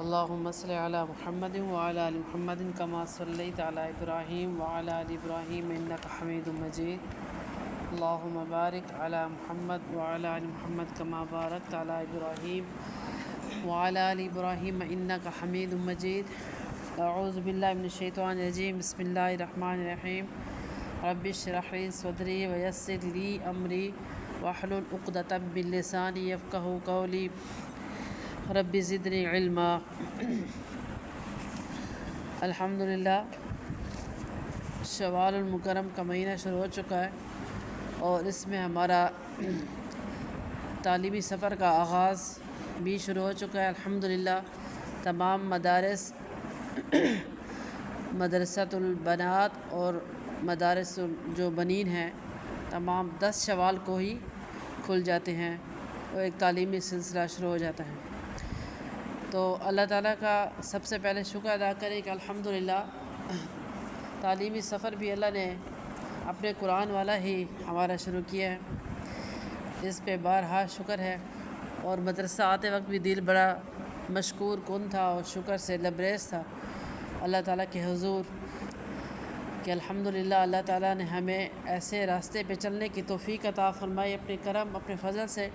اللهم صل على محمد وعلى آل محمد كما صليت على إبراهيم وعلى آل إبراهيم إنك حميد مجيد. اللهم بارك على محمد وعلى آل محمد كما باركت على إبراهيم وعلى آل إبراهيم إنك حميد مجيد. أعوذ بالله من الشيطان الرجيم. بسم الله الرحمن الرحيم. رب اشرح لي صدري ويسر لي أمري واحلل عقدة من لساني يفقهوا قولي. رب زدنی علما. الحمدللہ شوال المکرم کا مہینہ شروع ہو چکا ہے اور اس میں ہمارا تعلیمی سفر کا آغاز بھی شروع ہو چکا ہے. الحمدللہ تمام مدارس مدرسۃ البنات اور مدارس جو بنین ہیں تمام 10 شوال کو ہی کھل جاتے ہیں اور ایک تعلیمی سلسلہ شروع ہو جاتا ہے. تو اللہ تعالیٰ کا سب سے پہلے شکر ادا کریں کہ الحمدللہ تعلیمی سفر بھی اللہ نے اپنے قرآن والا ہی ہمارا شروع کیا ہے. اس پہ بارہا شکر ہے. اور مدرسہ آتے وقت بھی دل بڑا مشکور کن تھا اور شکر سے لبریز تھا اللہ تعالیٰ کے حضور کہ الحمدللہ اللہ تعالیٰ نے ہمیں ایسے راستے پہ چلنے کی توفیق عطا فرمائی اپنے کرم اپنے فضل سے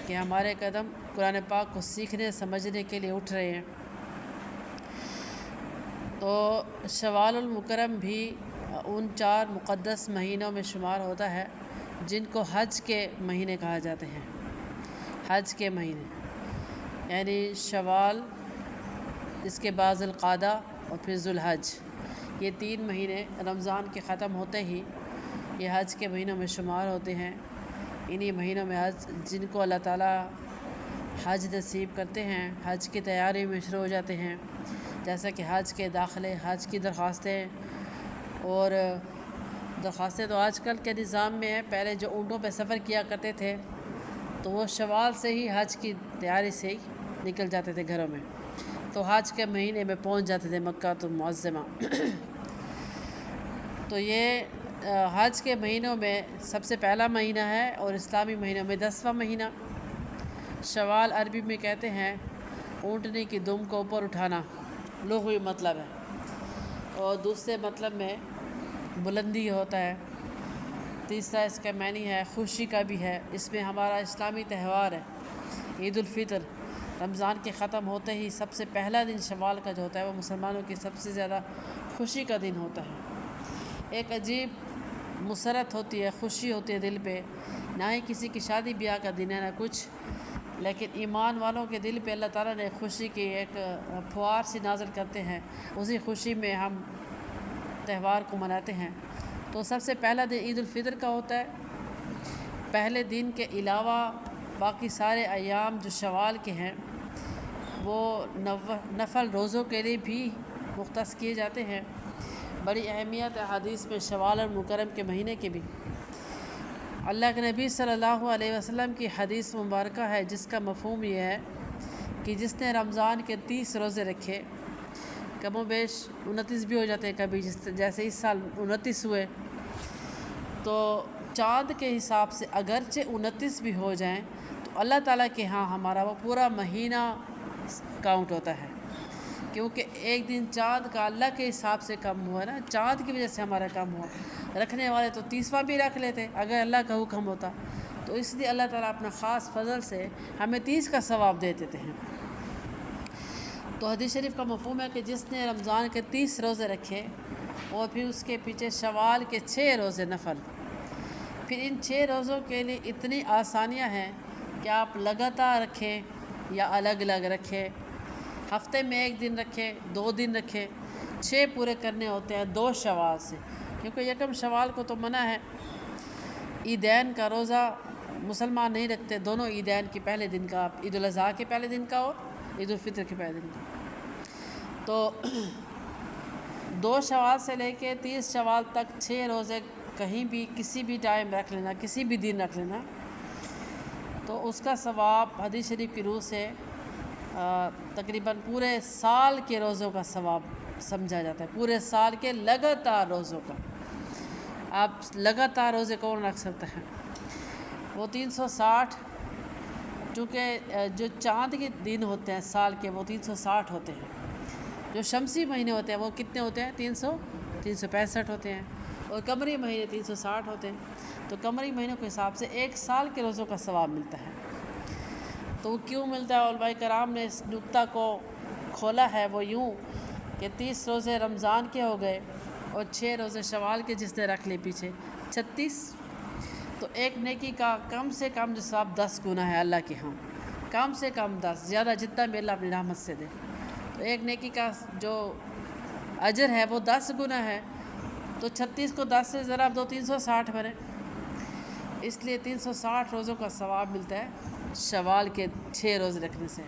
کہ ہمارے قدم قرآن پاک کو سیکھنے سمجھنے کے لیے اٹھ رہے ہیں. تو شوال المکرم بھی ان 4 مقدس مہینوں میں شمار ہوتا ہے جن کو حج کے مہینے کہا جاتے ہیں. حج کے مہینے یعنی شوال، اس کے بعد ذوالقعدہ اور پھر ذوالحج. یہ 3 مہینے رمضان کے ختم ہوتے ہی یہ حج کے مہینوں میں شمار ہوتے ہیں. انہی مہینوں میں حج جن کو اللہ تعالیٰ حج نصیب کرتے ہیں حج کی تیاری میں شروع ہو جاتے ہیں. جیسا کہ حج کے داخلے، حج کی درخواستیں، اور درخواستیں تو آج کل کے نظام میں ہیں. پہلے جو اونٹوں پہ سفر کیا کرتے تھے تو وہ شوال سے ہی حج کی تیاری سے ہی نکل جاتے تھے گھروں میں، تو حج کے مہینے میں پہنچ جاتے تھے مکہ المعظمہ. تو یہ حج کے مہینوں میں سب سے پہلا مہینہ ہے اور اسلامی مہینوں میں 10واں مہینہ. شوال عربی میں کہتے ہیں اونٹنی کی دم کو اوپر اٹھانا، لغوی مطلب ہے، اور دوسرے مطلب میں بلندی ہوتا ہے. تیسرا اس کا معنی ہے خوشی کا بھی ہے. اس میں ہمارا اسلامی تہوار ہے عید الفطر، رمضان کے ختم ہوتے ہی سب سے پہلا دن شوال کا جو ہوتا ہے وہ مسلمانوں کی سب سے زیادہ خوشی کا دن ہوتا ہے. ایک عجیب مسرت ہوتی ہے، خوشی ہوتی ہے دل پہ. نہ ہی کسی کی شادی بیاہ کا دن ہے نہ کچھ، لیکن ایمان والوں کے دل پہ اللہ تعالیٰ نے خوشی کی ایک پھوار سی نازل کرتے ہیں. اسی خوشی میں ہم تہوار کو مناتے ہیں. تو سب سے پہلا دن عید الفطر کا ہوتا ہے. پہلے دن کے علاوہ باقی سارے ایام جو شوال کے ہیں وہ نفل روزوں کے لیے بھی مختص کیے جاتے ہیں. بڑی اہمیت ہے حدیث میں شوال المکرم کے مہینے کی بھی. اللہ کے نبی صلی اللہ علیہ وسلم کی حدیث مبارکہ ہے جس کا مفہوم یہ ہے کہ جس نے رمضان کے 30 روزے رکھے، کم و بیش 29 بھی ہو جاتے ہیں کبھی، جیسے اس سال 29 ہوئے، تو چاند کے حساب سے اگرچہ 29 بھی ہو جائیں تو اللہ تعالیٰ کے ہاں ہمارا وہ پورا مہینہ کاؤنٹ ہوتا ہے. کیونکہ ایک دن چاند کا اللہ کے حساب سے کم ہوا نا، چاند کی وجہ سے ہمارا کم ہوا. رکھنے والے تو 30واں بھی رکھ لیتے اگر اللہ کا حکم ہوتا. تو اس لیے اللہ تعالیٰ اپنا خاص فضل سے ہمیں 30 کا ثواب دے دیتے ہیں. تو حدیث شریف کا مفہوم ہے کہ جس نے رمضان کے 30 روزے رکھے اور پھر اس کے پیچھے شوال کے 6 روزے نفل، پھر ان 6 روزوں کے لیے اتنی آسانیاں ہیں کہ آپ لگاتار رکھیں یا الگ الگ رکھیں، ہفتے میں 1 دن رکھیں، 2 دن رکھیں، 6 پورے کرنے ہوتے ہیں 2 شوال سے. کیونکہ یکم شوال کو تو منع ہے. عیدین کا روزہ مسلمان نہیں رکھتے، دونوں عیدین کے پہلے دن کا، عید الاضحیٰ کے پہلے دن کا اور عید الفطر کے پہلے دن کا. تو 2 شوال سے لے کے 30 شوال تک 6 روزے کہیں بھی کسی بھی ٹائم رکھ لینا، کسی بھی دن رکھ لینا، تو اس کا ثواب حدیث شریف کی روح سے تقریباً پورے سال کے روزوں کا ثواب سمجھا جاتا ہے. پورے سال کے لگاتار روزوں کا. آپ لگاتار روزے کون رکھ سکتا ہے؟ وہ 360 چونکہ جو چاند کے دن ہوتے ہیں سال کے وہ 360 ہوتے ہیں، جو شمسی مہینے ہوتے ہیں وہ کتنے ہوتے ہیں 365 ہوتے ہیں، اور قمری مہینے 360 ہوتے ہیں۔ تو قمری مہینوں کے حساب سے ایک سال کے روزوں کا ثواب ملتا ہے۔ تو وہ کیوں ملتا ہے؟ علماء کرام نے اس نقطہ کو کھولا ہے، وہ یوں کہ 30 روزے رمضان کے ہو گئے اور 6 روزے شوال کے جس نے رکھ لے پیچھے 36، تو ایک نیکی کا کم سے کم جو ثواب 10 گنا ہے اللہ کے ہاں، کم سے کم 10، زیادہ جتنا بھی اللہ اپنی رحمت سے دے۔ تو ایک نیکی کا جو اجر ہے وہ 10 گنا ہے، تو 36 کو 10 سے ضرب دو 360 بنے، اس لیے 360 روزوں کا ثواب ملتا ہے شوال کے 6 روزے رکھنے سے۔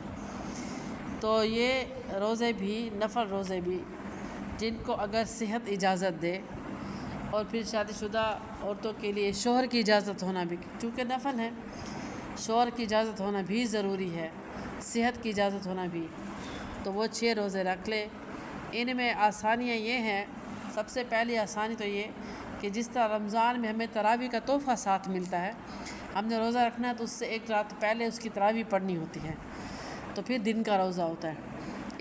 تو یہ روزے بھی، نفل روزے بھی، جن کو اگر صحت اجازت دے، اور پھر شادی شدہ عورتوں کے لیے شوہر کی اجازت ہونا بھی، چونکہ نفل ہے، شوہر کی اجازت ہونا بھی ضروری ہے، صحت کی اجازت ہونا بھی، تو وہ 6 روزے رکھ لے۔ ان میں آسانیاں یہ ہیں، سب سے پہلی آسانی تو یہ کہ جس طرح رمضان میں ہمیں تراویح کا تحفہ ساتھ ملتا ہے، ہم نے روزہ رکھنا ہے تو اس سے ایک رات پہلے اس کی تراویح پڑھنی ہوتی ہے، تو پھر دن کا روزہ ہوتا ہے۔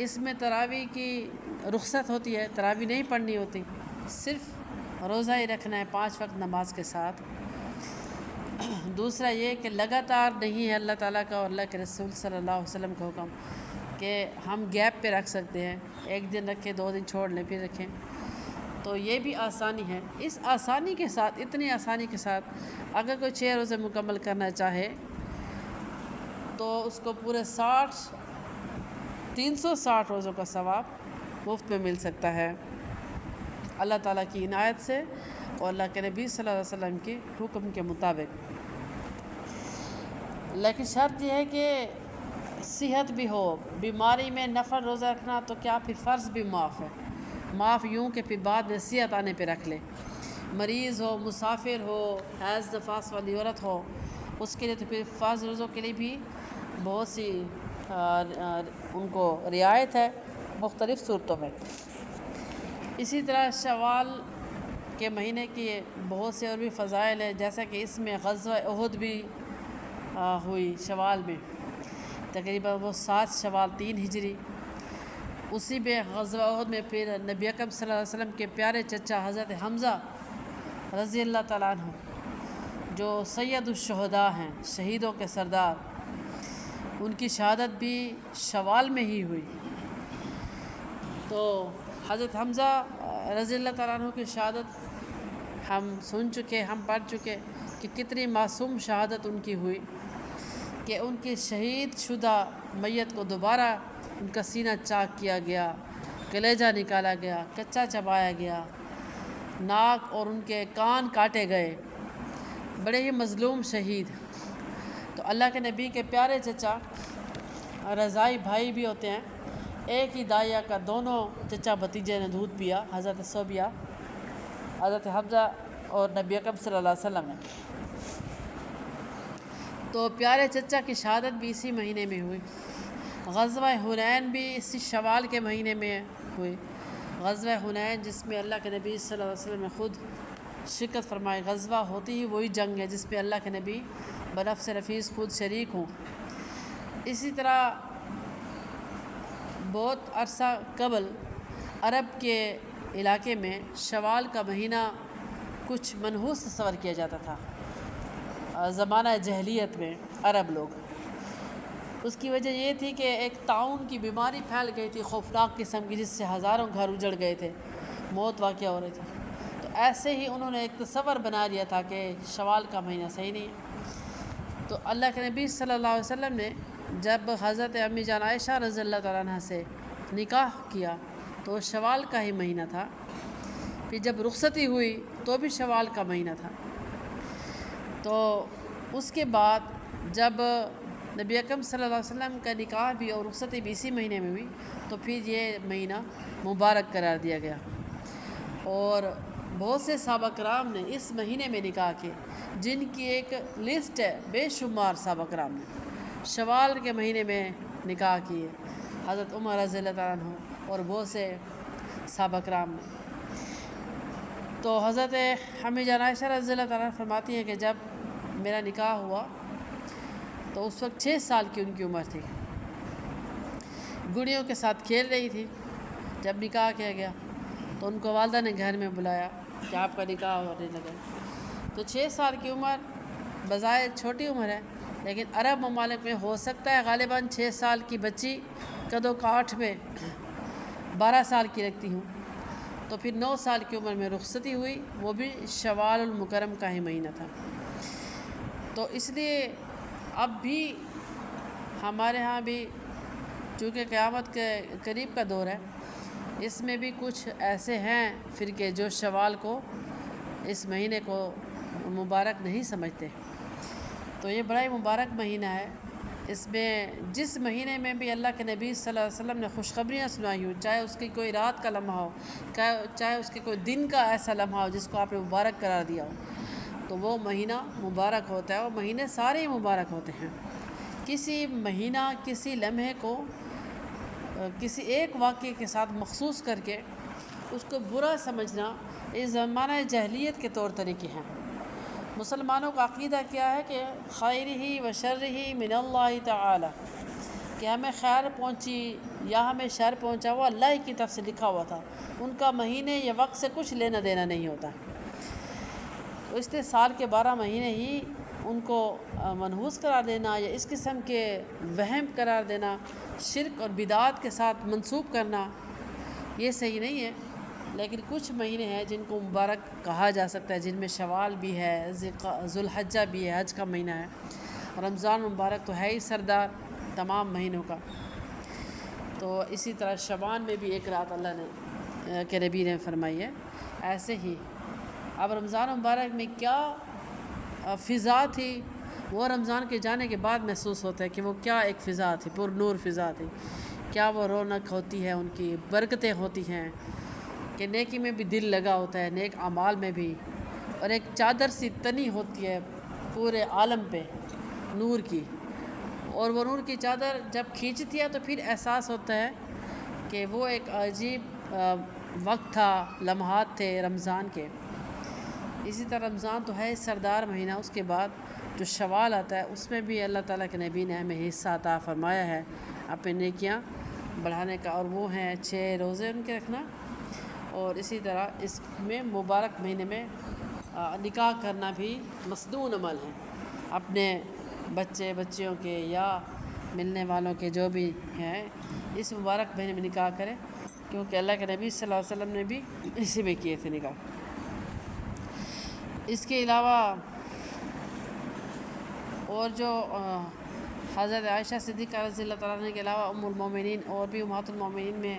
اس میں تراویح کی رخصت ہوتی ہے، تراویح نہیں پڑھنی ہوتی، صرف روزہ ہی رکھنا ہے 5 وقت نماز کے ساتھ۔ دوسرا یہ کہ لگاتار نہیں ہے اللہ تعالیٰ کا اور اللہ کے رسول صلی اللہ علیہ وسلم کا حکم کہ ہم گیپ پہ رکھ سکتے ہیں، ایک دن رکھیں 2 دن چھوڑ لیں پھر رکھیں، تو یہ بھی آسانی ہے۔ اس آسانی کے ساتھ، اتنی آسانی کے ساتھ اگر کوئی 6 روزے مکمل کرنا چاہے تو اس کو پورے 360 روزوں کا ثواب مفت میں مل سکتا ہے، اللہ تعالیٰ کی عنایت سے اور اللہ کے نبی صلی اللہ علیہ وسلم کے حکم کے مطابق۔ لیکن شرط یہ ہے کہ صحت بھی ہو، بیماری میں نفل روزہ رکھنا تو کیا پھر فرض بھی معاف ہے، معاف یوں کہ پھر بعد میں صحت آنے پہ رکھ لے، مریض ہو، مسافر ہو، حیض نفاس والی عورت ہو، اس کے لیے تو پھر فرض روزوں کے لیے بھی بہت سی ان کو رعایت ہے مختلف صورتوں میں۔ اسی طرح شوال کے مہینے کی بہت سے اور بھی فضائل ہیں، جیسا کہ اس میں غزوہ احد بھی ہوئی شوال میں، تقریباً وہ 7 شوال 3 ہجری۔ اسی میں غزوہ احد میں پھر نبی اکرم صلی اللہ علیہ وسلم کے پیارے چچا حضرت حمزہ رضی اللہ تعالیٰ عنہ، جو سید الشہداء ہیں، شہیدوں کے سردار، ان کی شہادت بھی شوال میں ہی ہوئی۔ تو حضرت حمزہ رضی اللہ تعالیٰ عنہ کی شہادت ہم سن چکے، ہم پڑھ چکے کہ کتنی معصوم شہادت ان کی ہوئی، کہ ان کی شہید شدہ میت کو دوبارہ ان کا سینہ چاک کیا گیا، کلیجہ نکالا گیا، کچا چبایا گیا، ناک اور ان کے کان کاٹے گئے، بڑے ہی مظلوم شہید۔ تو اللہ کے نبی کے پیارے چچا رضائی بھائی بھی ہوتے ہیں، ایک ہی دائیا کا دونوں چچا بھتیجے نے دودھ پیا، حضرت صوبیہ، حضرت حمزہ اور نبی اکرم صلی اللہ علیہ وسلم ہے۔ تو پیارے چچا کی شہادت بھی اسی مہینے میں ہوئی۔ غزوہ حنین بھی اسی شوال کے مہینے میں ہوئی، غزوہ حنین جس میں اللہ کے نبی صلی اللہ علیہ وسلم نے خود شرکت فرمائی، غزوہ ہوتی ہی وہی جنگ ہے جس پہ اللہ کے نبی بنفس نفیس خود شریک ہوں۔ اسی طرح بہت عرصہ قبل عرب کے علاقے میں شوال کا مہینہ کچھ منحوس تصور کیا جاتا تھا زمانہ جاہلیت میں عرب لوگ۔ اس کی وجہ یہ تھی کہ ایک طاعون کی بیماری پھیل گئی تھی خوفناک قسم کی، جس سے ہزاروں گھر اجڑ گئے تھے، موت واقع ہو رہی تھی۔ تو ایسے ہی انہوں نے ایک تصور بنا لیا تھا کہ شوال کا مہینہ صحیح نہیں ہے۔ تو اللہ کے نبی صلی اللہ علیہ وسلم نے جب حضرت امی جان عائشہ رضی اللہ تعالیٰ عنہ سے نکاح کیا تو وہ شوال کا ہی مہینہ تھا، پھر جب رخصتی ہوئی تو بھی شوال کا مہینہ تھا۔ تو اس کے بعد جب نبی اکرم صلی اللہ علیہ وسلم کا نکاح بھی اور رخصتی بھی اسی مہینے میں ہوئی تو پھر یہ مہینہ مبارک قرار دیا گیا، اور بہت سے صحابہ کرام نے اس مہینے میں نکاح کیے، جن کی ایک لسٹ ہے، بے شمار صحابہ کرام نے شوال کے مہینے میں نکاح کیے، حضرت عمر رضی اللہ تعالیٰ عنہ اور بہت سے صحابہ کرام نے۔ تو حضرت امی جان عائشہ رضی اللہ تعالیٰ عنہ فرماتی ہیں کہ جب میرا نکاح ہوا تو اس وقت 6 سال کی ان کی عمر تھی، گڑیوں کے ساتھ کھیل رہی تھی۔ جب نکاح کیا گیا تو ان کو والدہ نے گھر میں بلایا کہ آپ کا نکاح ہونے لگا۔ تو 6 سال کی عمر بظاہر چھوٹی عمر ہے، لیکن عرب ممالک میں ہو سکتا ہے غالباً 6 سال کی بچی کدو کاٹھ میں 12 سال کی رکھتی ہوں۔ تو پھر 9 سال کی عمر میں رخصتی ہوئی، وہ بھی شوال المکرم کا ہی مہینہ تھا۔ تو اس لیے اب بھی ہمارے ہاں بھی چونکہ قیامت کے قریب کا دور ہے، اس میں بھی کچھ ایسے ہیں فرقے جو شوال کو، اس مہینے کو مبارک نہیں سمجھتے۔ تو یہ بڑا ہی مبارک مہینہ ہے۔ اس میں جس مہینے میں بھی اللہ کے نبی صلی اللہ علیہ وسلم نے خوشخبریاں سنائی ہوں، چاہے اس کی کوئی رات کا لمحہ ہو، چاہے اس کے کوئی دن کا ایسا لمحہ ہو جس کو آپ نے مبارک قرار دیا ہو، تو وہ مہینہ مبارک ہوتا ہے۔ اور مہینے سارے ہی مبارک ہوتے ہیں۔ کسی مہینہ، کسی لمحے کو کسی ایک واقعے کے ساتھ مخصوص کر کے اس کو برا سمجھنا، یہ زمانہ جاہلیت کے طور طریقے ہیں۔ مسلمانوں کا عقیدہ کیا ہے کہ خیرہ و شرہ من اللہ تعالی، کہ ہمیں خیر پہنچی یا ہمیں شر پہنچا وہ اللہ کی طرف سے لکھا ہوا تھا، ان کا مہینے یا وقت سے کچھ لینا دینا نہیں ہوتا۔ تو اس لیے سال کے 12 مہینے ہی ان کو منحوس قرار دینا یا اس قسم کے وہم قرار دینا، شرک اور بدعات کے ساتھ منسوب کرنا، یہ صحیح نہیں ہے۔ لیکن کچھ مہینے ہیں جن کو مبارک کہا جا سکتا ہے، جن میں شوال بھی ہے، ذوالحجہ بھی ہے، حج کا مہینہ ہے، رمضان مبارک تو ہے ہی سردار تمام مہینوں کا۔ تو اسی طرح شعبان میں بھی ایک رات اللہ نے کے نبی نے فرمائی ہے۔ ایسے ہی اب رمضان مبارک میں کیا فضا تھی، وہ رمضان کے جانے کے بعد محسوس ہوتا ہے کہ وہ کیا ایک فضا تھی، پر نور فضا تھی، کیا وہ رونق ہوتی ہے، ان کی برکتیں ہوتی ہیں کہ نیکی میں بھی دل لگا ہوتا ہے، نیک اعمال میں بھی، اور ایک چادر سی تنی ہوتی ہے پورے عالم پہ نور کی، اور وہ نور کی چادر جب کھینچتی ہے تو پھر احساس ہوتا ہے کہ وہ ایک عجیب وقت تھا، لمحات تھے رمضان کے۔ اسی طرح رمضان تو ہے سردار مہینہ، اس کے بعد جو شوال آتا ہے اس میں بھی اللہ تعالیٰ کے نبی نے ہمیں حصہ عطا فرمایا ہے اپنے نیکیاں بڑھانے کا، اور وہ ہیں 6 روزے ان کے رکھنا، اور اسی طرح اس میں مبارک مہینے میں نکاح کرنا بھی مسنون عمل ہے۔ اپنے بچے بچیوں کے یا ملنے والوں کے جو بھی ہیں اس مبارک مہینے میں نکاح کریں، کیونکہ اللہ کے نبی صلی اللہ علیہ وسلم نے بھی اسی میں کیے تھے نکاح۔ اس کے علاوہ اور جو حضرت عائشہ صدیقہ رضی اللہ تعالیٰ عنہ کے علاوہ ام المومنین اور بھی امہات المومنین میں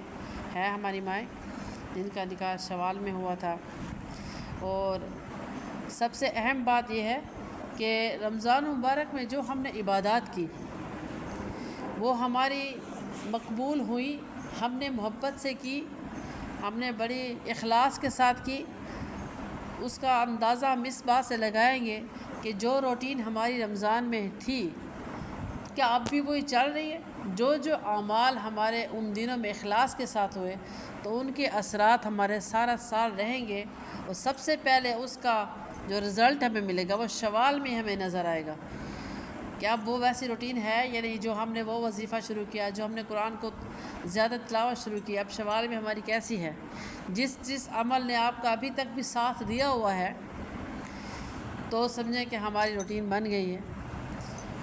ہے ہماری مائیں جن کا نکاح شوال میں ہوا تھا۔ اور سب سے اہم بات یہ ہے کہ رمضان مبارک میں جو ہم نے عبادات کی وہ ہماری مقبول ہوئی، ہم نے محبت سے کی، ہم نے بڑی اخلاص کے ساتھ کی۔ اس کا اندازہ ہم اس بات سے لگائیں گے کہ جو روٹین ہماری رمضان میں تھی کیا اب بھی وہی چل رہی ہے؟ جو اعمال ہمارے ان دنوں میں اخلاص کے ساتھ ہوئے تو ان کے اثرات ہمارے سارا سال رہیں گے، اور سب سے پہلے اس کا جو رزلٹ ہمیں ملے گا وہ شوال میں ہمیں نظر آئے گا کہ اب وہ ویسی روٹین ہے، یعنی جو ہم نے وہ وظیفہ شروع کیا، جو ہم نے قرآن کو زیادہ تلاوت شروع کی، اب شوال میں ہماری کیسی ہے؟ جس عمل نے آپ کا ابھی تک بھی ساتھ دیا ہوا ہے تو سمجھیں کہ ہماری روٹین بن گئی ہے۔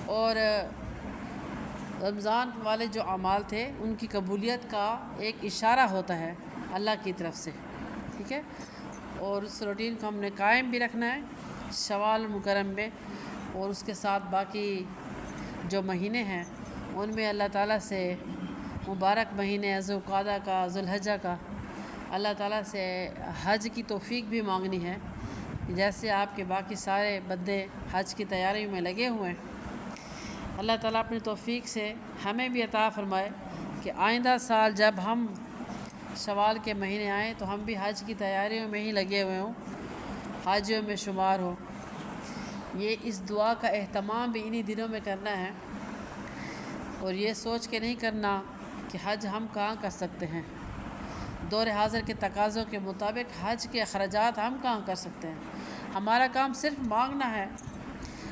اور رمضان والے جو اعمال تھے ان کی قبولیت کا ایک اشارہ ہوتا ہے اللہ کی طرف سے، ٹھیک ہے؟ اور اس روٹین کو ہم نے قائم بھی رکھنا ہے شوال مکرم میں، اور اس کے ساتھ باقی جو مہینے ہیں ان میں اللہ تعالیٰ سے مبارک مہینے ذوالقعدہ کا، ذوالحجہ کا، اللہ تعالیٰ سے حج کی توفیق بھی مانگنی ہے، جیسے آپ کے باقی سارے بندے حج کی تیاریوں میں لگے ہوئے ہیں۔ اللہ تعالیٰ اپنی توفیق سے ہمیں بھی عطا فرمائے کہ آئندہ سال جب ہم شوال کے مہینے آئیں تو ہم بھی حج کی تیاریوں میں ہی لگے ہوئے ہوں، حاجیوں میں شمار ہو۔ یہ اس دعا کا اہتمام بھی انہی دنوں میں کرنا ہے، اور یہ سوچ کے نہیں کرنا کہ حج ہم کہاں کر سکتے ہیں، دور حاضر کے تقاضوں کے مطابق حج کے اخراجات ہم کہاں کر سکتے ہیں۔ ہمارا کام صرف مانگنا ہے،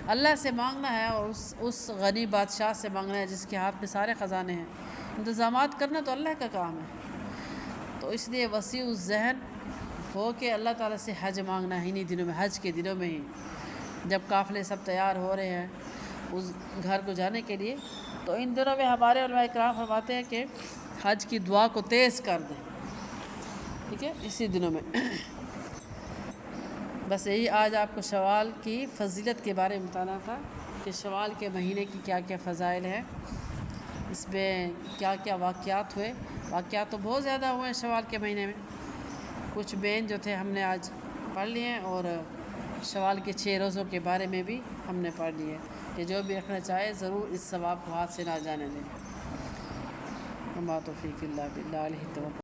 اللہ سے مانگنا ہے اور اس غنی بادشاہ سے مانگنا ہے جس کے ہاتھ میں سارے خزانے ہیں۔ انتظامات کرنا تو اللہ کا کام ہے، تو اس لیے وسیع الذہن ہو کے اللہ تعالیٰ سے حج مانگنا ہے انہی دنوں میں، حج کے دنوں میں ہی، جب قافلے سب تیار ہو رہے ہیں اس گھر کو جانے کے لیے، تو ان دنوں میں ہمارے علماء کرام فرماتے ہیں کہ حج کی دعا کو تیز کر دیں، ٹھیک ہے، اسی دنوں میں۔ بس یہی آج آپ کو شوال کی فضیلت کے بارے میں بتانا تھا کہ شوال کے مہینے کی کیا کیا فضائل ہیں، اس میں کیا کیا واقعات ہوئے۔ واقعات تو بہت زیادہ ہوئے ہیں شوال کے مہینے میں، کچھ مین جو تھے ہم نے آج پڑھ لیے ہیں، اور شوال کے 6 روزوں کے بارے میں بھی ہم نے پڑھ لیے کہ جو بھی رکھنا چاہے ضرور اس ثواب کو ہاتھ سے نہ جانے دیں۔ وما توفیق الا باللہ علیہ توکل۔